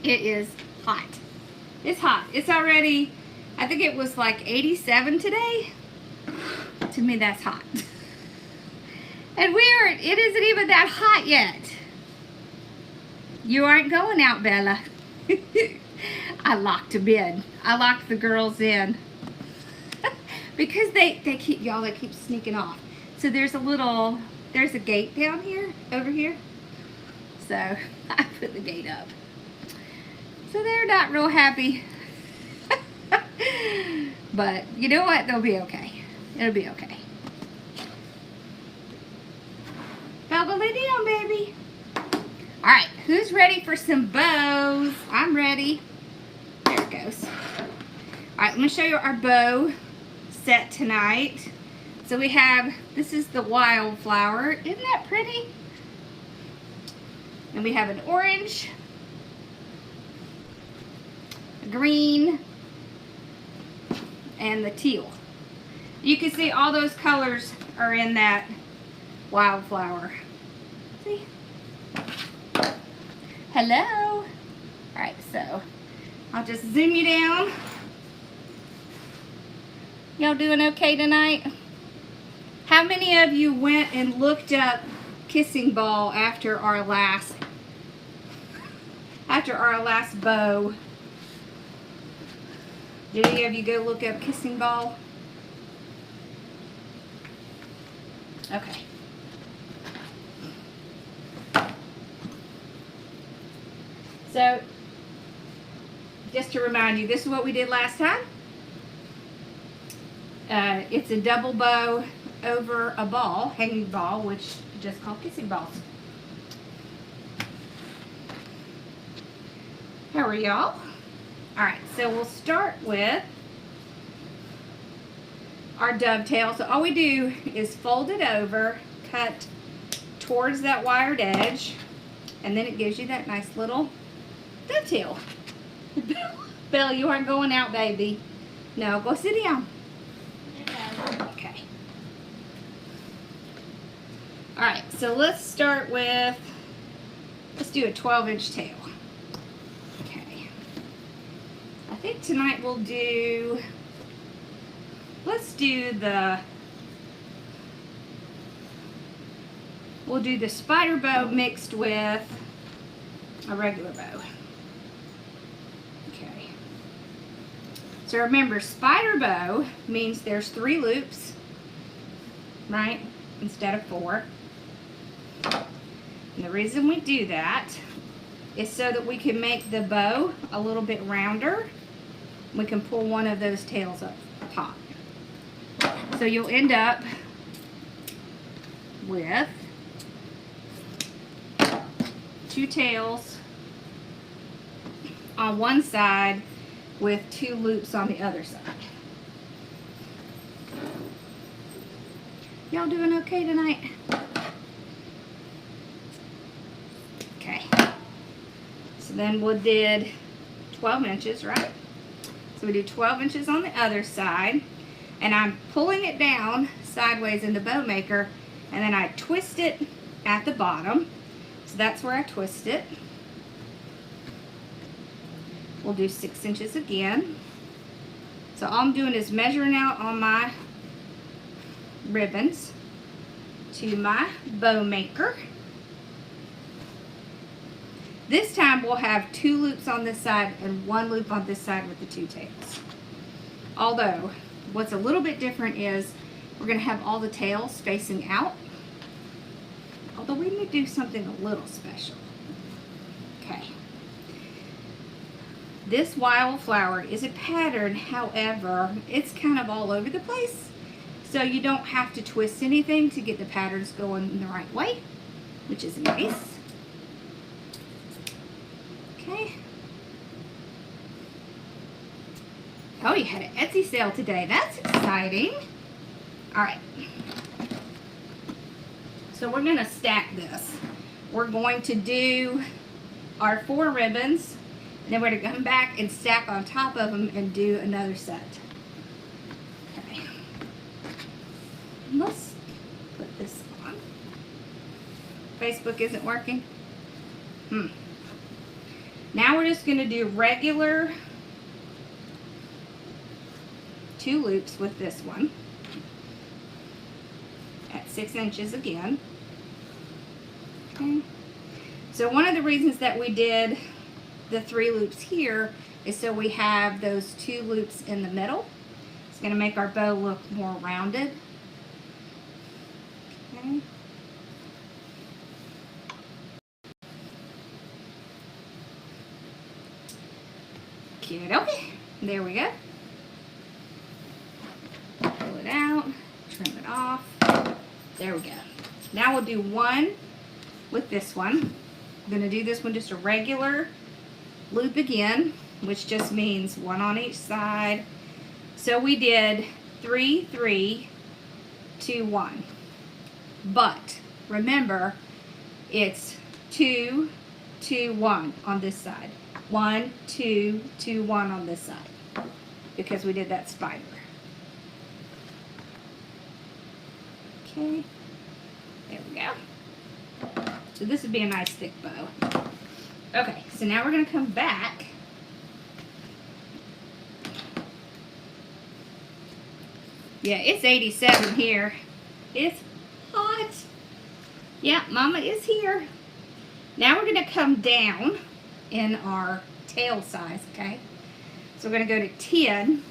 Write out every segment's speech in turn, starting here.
It is hot. It's hot. It's already, I think it was like 87 today. To me, that's hot. And it isn't even that hot yet. You aren't going out, Bella. I locked them in. I locked the girls in. Because they keep sneaking off. So there's a gate down here, over here. So I put the gate up. So they're not real happy. But you know what? They'll be okay. It'll be okay. Bella, lay down, baby. All right, who's ready for some bows? I'm ready. There it goes. All right, let me show you our bow set tonight. So we have, this is the wildflower. Isn't that pretty? And we have an orange, a green, and the teal. You can see all those colors are in that wildflower. See? Hello. All right, so I'll just zoom you down. Y'all doing okay tonight? How many of you went and looked up kissing ball after our last bow? Did any of you go look up kissing ball? Okay. So, just to remind you, this is what we did last time. It's a double bow over a ball, hanging ball, which is just called kissing balls. How are y'all? Alright, so we'll start with our dovetail. So all we do is fold it over, cut towards that wired edge, and then it gives you that nice little dovetail. Bella, you aren't going out, baby. No, go sit down. Okay. Alright, so let's start with, let's do a 12-inch tail. Okay. I think tonight we'll do, let's do the, we'll do the spider bow mixed with a regular bow. Okay. So remember, spider bow means there's 3 loops, right, instead of 4. And the reason we do that is so that we can make the bow a little bit rounder. We can pull one of those tails up top. So you'll end up with 2 tails on one side with 2 loops on the other side. Y'all doing okay tonight? Okay. So then we did 12 inches, right? So we do 12 inches on the other side, and I'm pulling it down sideways in the bow maker, and then I twist it at the bottom. So that's where I twist it. We'll do 6 inches again. So all I'm doing is measuring out on my ribbons to my bow maker. This time we'll have 2 loops on this side and 1 loop on this side with the 2 tails. Although, what's a little bit different is we're going to have all the tails facing out. Although we may do something a little special. Okay. This wildflower is a pattern, however, it's kind of all over the place. So you don't have to twist anything to get the patterns going in the right way, which is nice. Okay. Oh, you had an Etsy sale today. That's exciting. All right. So we're going to stack this. We're going to do our 4 ribbons, and then we're going to come back and stack on top of them and do another set. Okay. Let's put this on. Facebook isn't working. Now we're just going to do regular 2 loops with this one at 6 inches again. Okay. So one of the reasons that we did the 3 loops here is so we have those 2 loops in the middle. It's going to make our bow look more rounded. Okay. Cute. Okay. There we go. Pull it out, trim it off. There we go. Now we'll do one with this one. I'm going to do this one just a regular loop again, which just means 1 on each side. So we did 3, 3, 2, 1. But remember, it's 2, 2, 1 on this side. 1, 2, 2, 1 on this side, because we did that spider. Okay, there we go. So this would be a nice thick bow. Okay, so now we're going to come back. Yeah, it's 87 here. It's hot. Yeah, Mama is here. Now we're going to come down in our tail size, okay? So we're going to go to 10.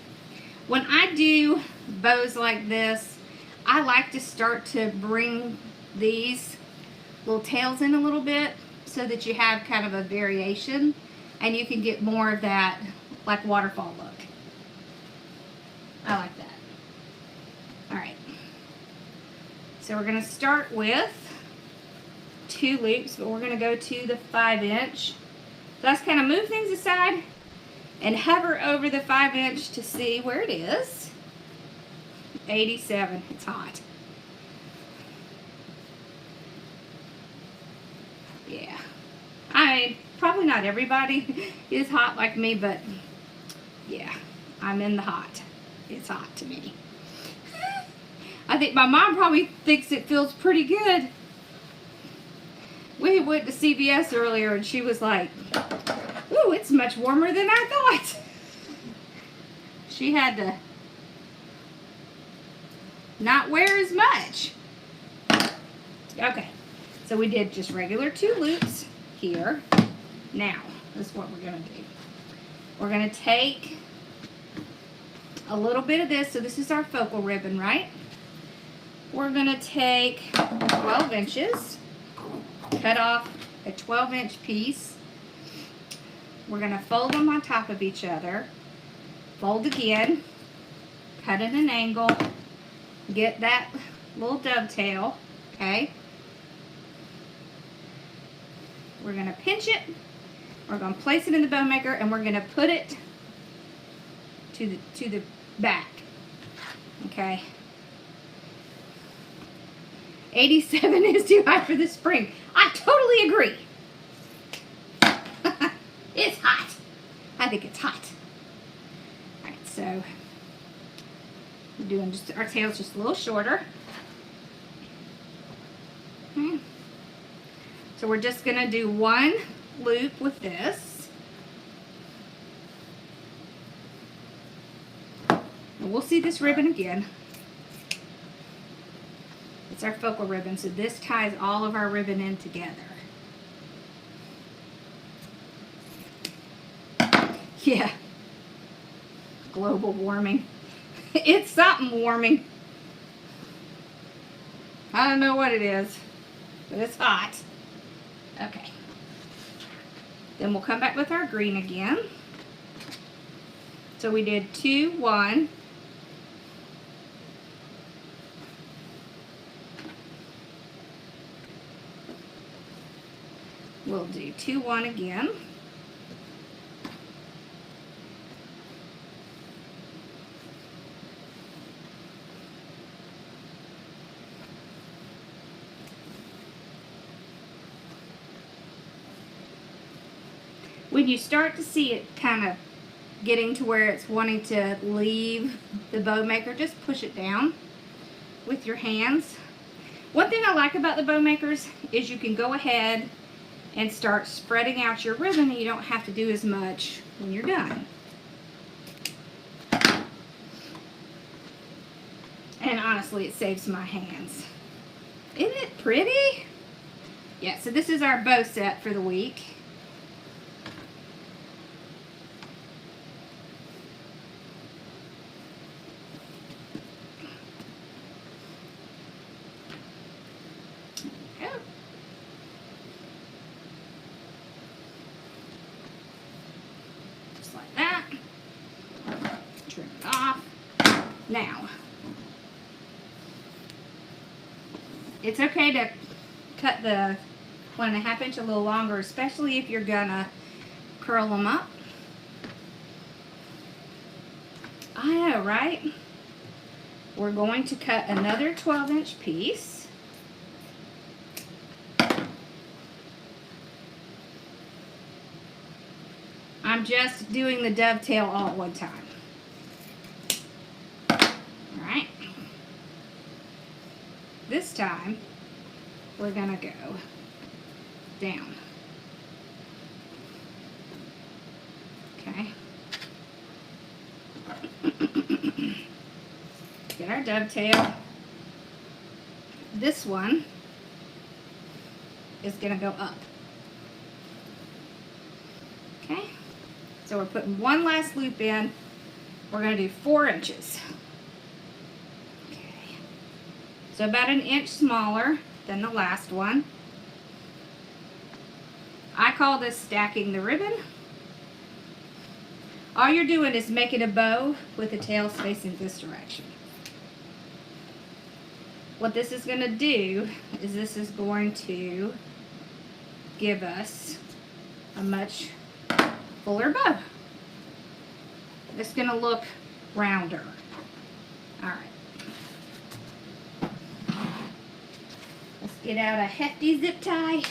When I do bows like this, I like to start to bring these little tails in a little bit so that you have kind of a variation and you can get more of that like waterfall look. I like that. Alright, so we're going to start with 2 loops, but we're going to go to the 5 inch. So let's kind of move things aside and hover over the 5 inch to see where it is. 87, it's hot. Yeah, probably not everybody is hot like me, but yeah, I'm in the hot. It's hot to me. I think my mom probably thinks it feels pretty good. We went to CVS earlier and she was like, ooh, it's much warmer than I thought. She had to not wear as much. Okay, so we did just regular 2 loops here. Now, this is what we're going to do. We're going to take a little bit of this. So this is our focal ribbon, right? We're going to take 12 inches, cut off a 12-inch piece. We're going to fold them on top of each other, fold again, cut at an angle, get that little dovetail, okay? We're going to pinch it, we're going to place it in the bow maker, and we're going to put it to the back, okay? 87 is too high for the spring. I totally agree. It's hot. I think it's hot. Alright, so we're doing just our tail's just a little shorter. Okay. So we're just gonna do 1 loop with this. And we'll see this ribbon again. It's our focal ribbon, so this ties all of our ribbon in together. Yeah. Global warming. It's something warming. I don't know what it is, but it's hot. Okay. Then we'll come back with our green again. So we did 2, 1. We'll do 2, 1 again. When you start to see it kind of getting to where it's wanting to leave the bow maker, just push it down with your hands. One thing I like about the bow makers is you can go ahead and start spreading out your ribbon, and you don't have to do as much when you're done. And honestly, it saves my hands. Isn't it pretty? Yeah, so this is our bow set for the week. Just like that. Trim it off. Now, it's okay to cut the 1.5 inch a little longer, especially if you're gonna curl them up. I know, right? We're going to cut another 12-inch piece. I'm just doing the dovetail all at one time. Alright. This time, we're gonna go down. Okay. Get our dovetail. This one is gonna go up. Okay. So we're putting one last loop in. We're gonna do 4 inches. Okay. So about 1 inch smaller than the last one. I call this stacking the ribbon. All you're doing is making a bow with the tails facing this direction. What this is going to do is this is going to give us a much fuller bow. It's going to look rounder. Alright. Let's get out a hefty zip tie.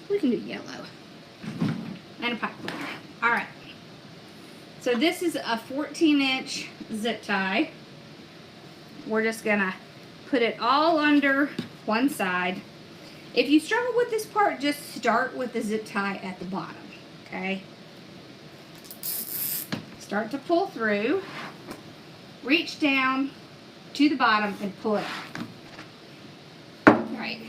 We can do yellow and a pipe cleaner. Alright. So this is a 14-inch zip tie. We're just going to put it all under one side. If you struggle with this part, just start with the zip tie at the bottom. Okay? Start to pull through. Reach down to the bottom and pull it out. Alright.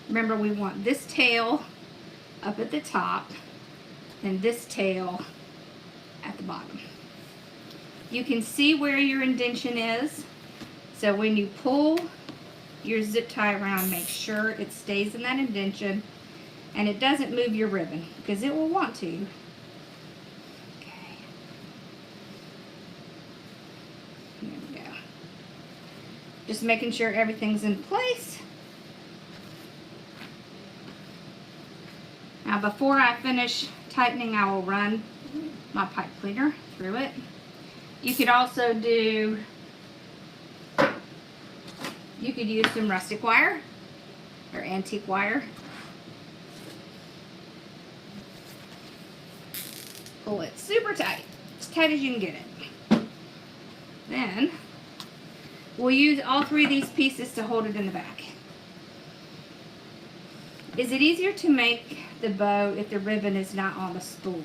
Remember, we want this tail up at the top and this tail at the bottom. You can see where your indentation is. So when you pull your zip tie around, make sure it stays in that indentation and it doesn't move your ribbon because it will want to. Okay. There we go. Just making sure everything's in place. Now before I finish tightening, I will run my pipe cleaner through it. You could also do, you could use some rustic wire or antique wire. Pull it super tight, as tight as you can get it. Then we'll use all 3 of these pieces to hold it in the back. Is it easier to make the bow if the ribbon is not on the spool?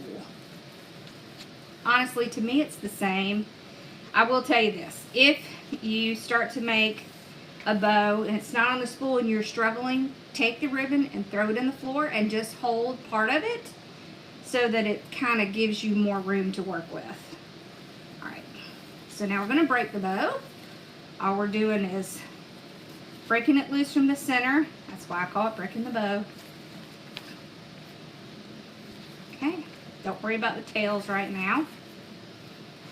Honestly, to me it's the same. I will tell you this, if you start to make a bow and it's not on the spool and you're struggling, take the ribbon and throw it in the floor and just hold part of it so that it kind of gives you more room to work with. Alright, so now we're going to break the bow. All we're doing is breaking it loose from the center. That's why I call it breaking the bow. Okay, don't worry about the tails right now.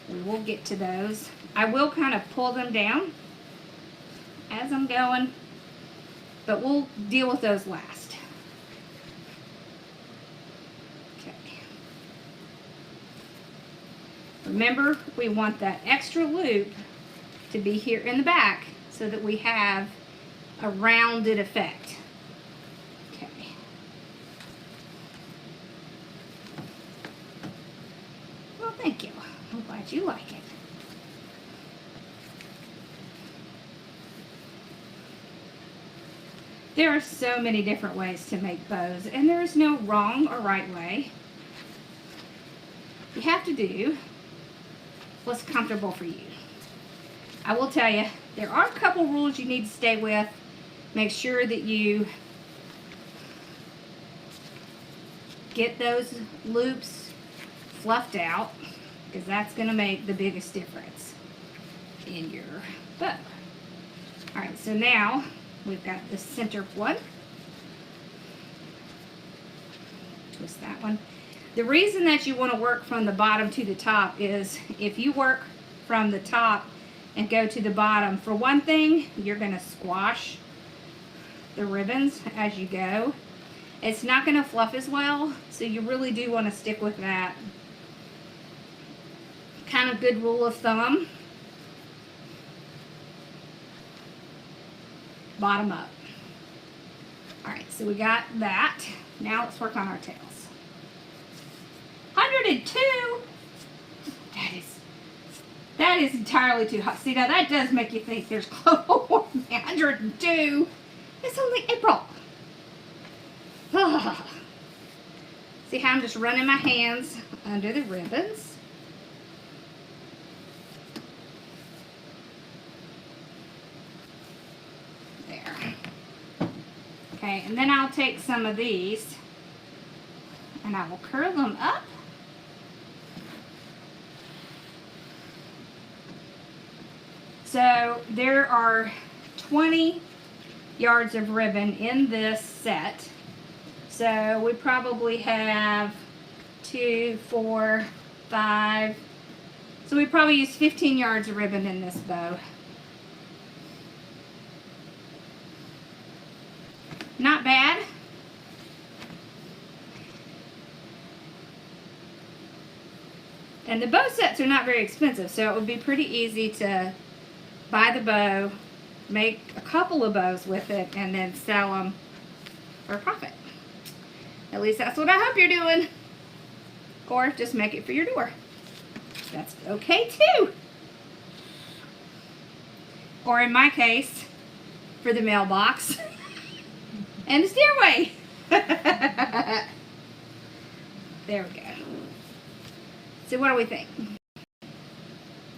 We will get to those. I will kind of pull them down as I'm going, but we'll deal with those last. Okay. Remember, we want that extra loop to be here in the back so that we have a rounded effect. Okay. Well, thank you. I'm glad you like it. There are so many different ways to make bows, and there is no wrong or right way. You have to do what's comfortable for you. I will tell you, there are a couple rules you need to stay with. Make sure that you get those loops fluffed out, because that's going to make the biggest difference in your bow. Alright, so now we've got the center one. Twist that one. The reason that you want to work from the bottom to the top is if you work from the top and go to the bottom, for one thing, you're going to squash the ribbons as you go. It's not going to fluff as well, so you really do want to stick with that. Kind of good rule of thumb. Bottom up. Alright, so we got that. Now let's work on our tails. 102? That is entirely too hot. See, now that does make you think there's global warming. 102. It's only April. See how I'm just running my hands under the ribbons? There. Okay, and then I'll take some of these and I will curl them up. So there are 20 yards of ribbon in this set. So we probably have 2, 4, 5. So we probably use 15 yards of ribbon in this bow. Not bad. And the bow sets are not very expensive, so it would be pretty easy to buy the bow, make a couple of bows with it, and then sell them for a profit. At least that's what I hope you're doing. Or just make it for your door. That's okay too. Or in my case, for the mailbox and the stairway. There we go. So what do we think?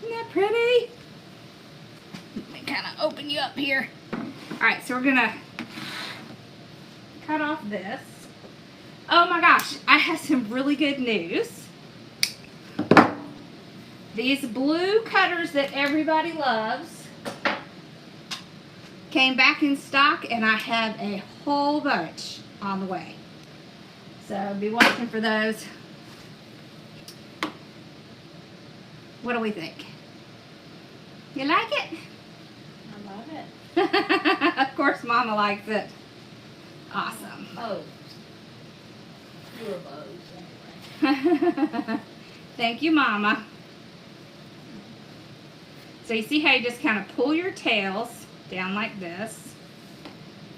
Isn't that pretty? Let me kind of open you up here. Alright, so we're going to cut off this. Oh my gosh, I have some really good news. These blue cutters that everybody loves came back in stock, and I have a whole bunch on the way. So be watching for those. What do we think? You like it? I love it. Of course, Mama likes it. Awesome. Oh. Your bows, anyway. Thank you, Mama. So you see how you just kind of pull your tails down like this.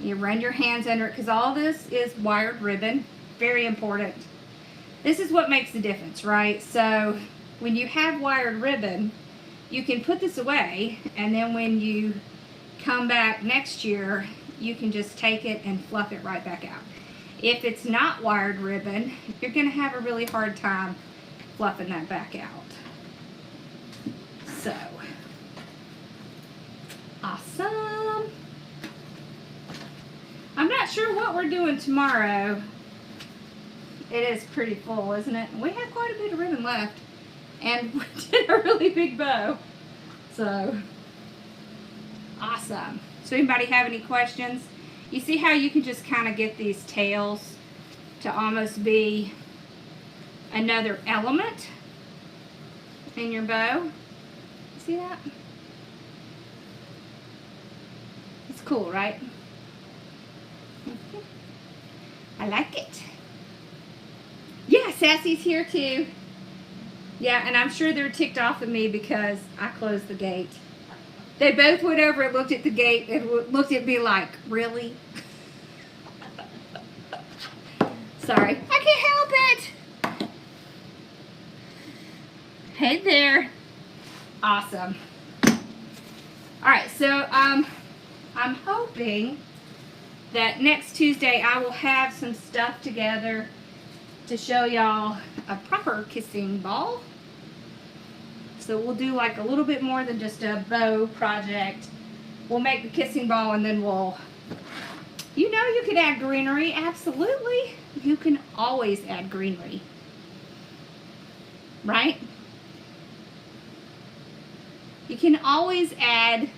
You run your hands under it, because all this is wired ribbon. Very important. This is what makes the difference, right? So when you have wired ribbon, you can put this away, and then when you come back next year, you can just take it and fluff it right back out. If it's not wired ribbon, you're going to have a really hard time fluffing that back out. So, awesome. I'm not sure what we're doing tomorrow. It is pretty full, isn't it? We have quite a bit of ribbon left. And we did a really big bow. So, awesome. So anybody have any questions? You see how you can just kind of get these tails to almost be another element in your bow? See that? It's cool, right? I like it. Yeah, Sassy's here too. Yeah, and I'm sure they're ticked off at me because I closed the gate. They both went over and looked at the gate and looked at me like, really? Sorry, I can't help it. Hey there. Awesome. All right, so I'm hoping that next Tuesday I will have some stuff together to show y'all a proper kissing ball. So we'll do like a little bit more than just a bow project. We'll make the kissing ball and then we'll, you know, you can add greenery. Absolutely. You can always add greenery. Right? You can always add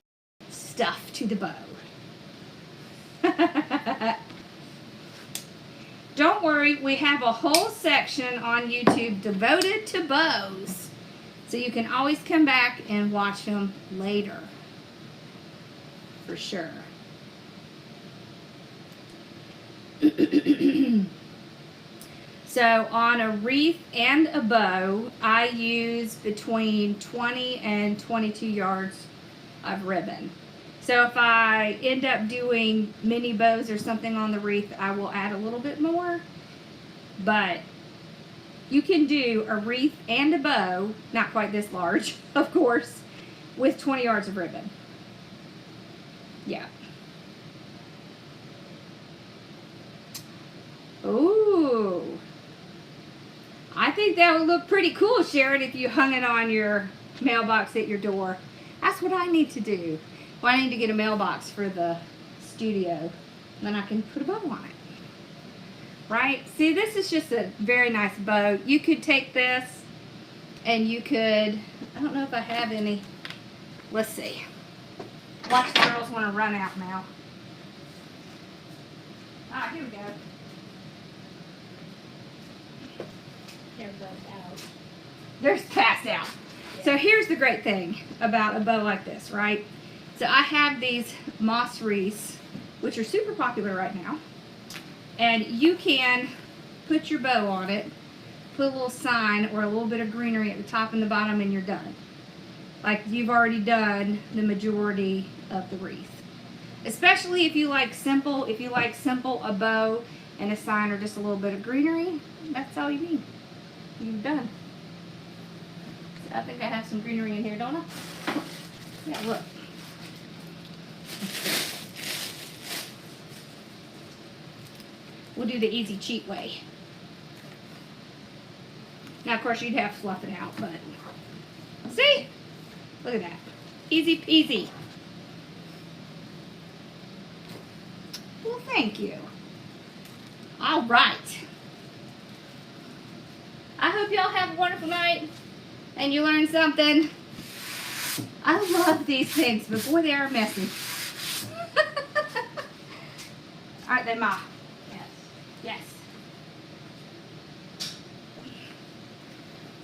stuff to the bow. Don't worry, we have a whole section on YouTube devoted to bows. So you can always come back and watch them later. For sure. So on a wreath and a bow, I use between 20 and 22 yards of ribbon. So if I end up doing mini bows or something on the wreath, I will add a little bit more. But you can do a wreath and a bow, not quite this large, of course, with 20 yards of ribbon. Yeah. Ooh. I think that would look pretty cool, Sharon, if you hung it on your mailbox at your door. That's what I need to do. Well, I need to get a mailbox for the studio. Then I can put a bow on it. Right? See, this is just a very nice bow. You could take this and you could, I don't know if I have any. Let's see. Watch, the girls want to run out now. Ah, here we go. They're both out. They're passed out. Yeah. So here's the great thing about a bow like this, right? So I have these moss wreaths, which are super popular right now. And you can put your bow on it, put a little sign or a little bit of greenery at the top and the bottom, and you're done. Like you've already done the majority of the wreath. Especially if you like simple, a bow and a sign or just a little bit of greenery, that's all you need. You're done. So I think I have some greenery in here, don't I? Yeah, look. We'll do the easy cheat way. Now, of course, you'd have to fluff it out, but see? Look at that. Easy peasy. Well, thank you. All right. I hope y'all have a wonderful night and you learned something. I love these things, but boy, they are messy. Aren't they, Ma? Yes. Yes.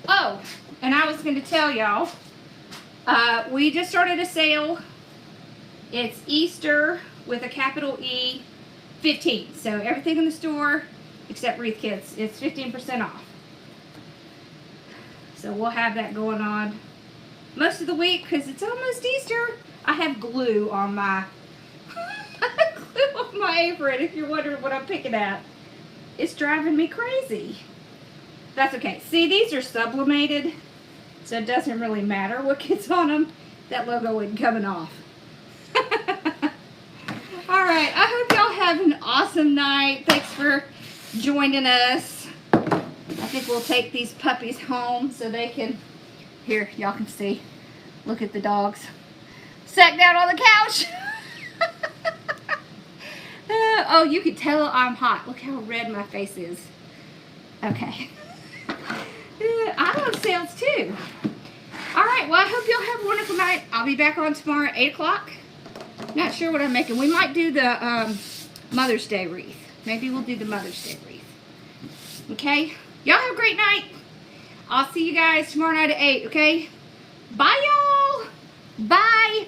Oh, and I was going to tell y'all, we just started a sale. It's Easter with a capital E 15. So everything in the store except wreath kits, it's 15% off. So we'll have that going on most of the week because it's almost Easter. I have glue on my apron, if you're wondering what I'm picking at. It's driving me crazy. That's okay. See, these are sublimated, so it doesn't really matter what gets on them. That logo isn't coming off. All right, I hope y'all have an awesome night. Thanks for joining us. I think we'll take these puppies home so they can, here, y'all can see. Look at the dogs. Sat down on the couch. Oh, you can tell I'm hot. Look how red my face is. Okay. I love sales too. All right, well, I hope y'all have a wonderful night. I'll be back on tomorrow at 8 o'clock. Not sure what I'm making. We might do the Mother's Day wreath. Maybe we'll do the Mother's Day wreath. Okay? Y'all have a great night. I'll see you guys tomorrow night at 8, okay? Bye, y'all. Bye.